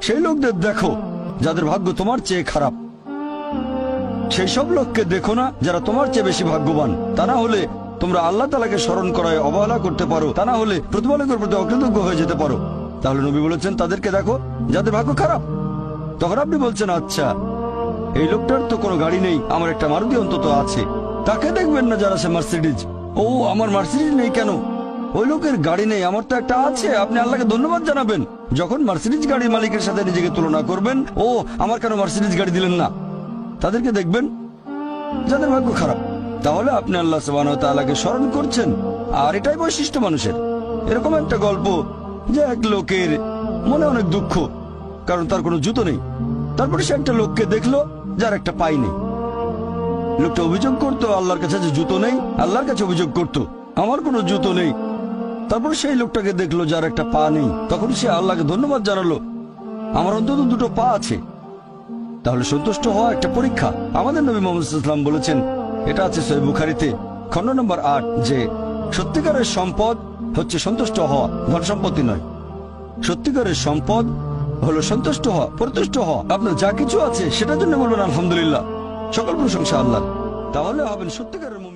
সেই লোকদের দেখো যাদের ভাগ্য তোমার চেয়ে খারাপ। সেই সব লোককে দেখো না যারা তোমার চেয়ে বেশি ভাগ্যবান। তা না হলে তোমরা আল্লাহ তাআলাকে স্মরণ করায় অবহেলা করতে পারো, তা না হলে প্রতিপালকের প্রতি অকৃতজ্ঞ হয়ে যেতে পারো। তাহলে নবী বলেছেন তাদেরকে দেখো যাদের ভাগ্য খারাপ। তখন আপনি বলছেন আচ্ছা, এই লোকটার তো কোনো গাড়ি নেই, আমার একটা মারুতি অন্তত আছে। তাকে দেখবেন না যারা সে মার্সিডিজ। ও আমার মার্সিডিজ নেই কেন? ওই লোকের গাড়ি নেই, আমার তো একটা আছে। আপনি আল্লাহকে ধন্যবাদ জানাবেন। যখন মার্সিডিজ গাড়ির মালিকের সাথে নিজেকে তুলনা করবেন, ও আমার কেন মার্সিডিজ গাড়ি দিলেন না, তাদেরকে দেখবেন যাদের ভাগ্য খারাপ। তাহলে আপনি আল্লাহ সুবহানাহু ওয়া তাআলাকে স্মরণ করছেন। আর এটাই বৈশিষ্ট্য মানুষের। এরকম একটা গল্প যে এক লোকের মনে অনেক দুঃখ, কারণ তার কোনো জুতো নেই। তারপরে সে একটা লোককে দেখলো যার একটা পাই নেই। লোকটা অভিযোগ করতো আল্লাহর কাছে যে জুতো নেই, আল্লাহর কাছে অভিযোগ করতো আমার কোনো জুতো নেই। তারপর সেই লোকটাকে দেখলো যার একটা পা নেই। তখন সে আল্লাহকে ধন্যবাদ জানালো, আমার অন্তত দুটো পা আছে। তাহলে সন্তুষ্ট হওয়া একটা পরীক্ষা। আমাদের নবী মুহাম্মদ সাল্লাল্লাহু আলাইহি ওয়াসাল্লাম বলেছেন, এটা আছে সহিহ বুখারীতে খণ্ড নম্বর 8, যে সত্যিকারের সম্পদ হচ্ছে সন্তুষ্ট হওয়া, ধন সম্পত্তি নয়। সত্যিকারের সম্পদ হলো সন্তুষ্ট হওয়া, পরিতুষ্ট হওয়া। আপনার যা কিছু আছে সেটার জন্য বলবেন আলহামদুলিল্লাহ, সকল প্রশংসা আল্লাহ। তাহলে হবেন সত্যিকারের মুমিন।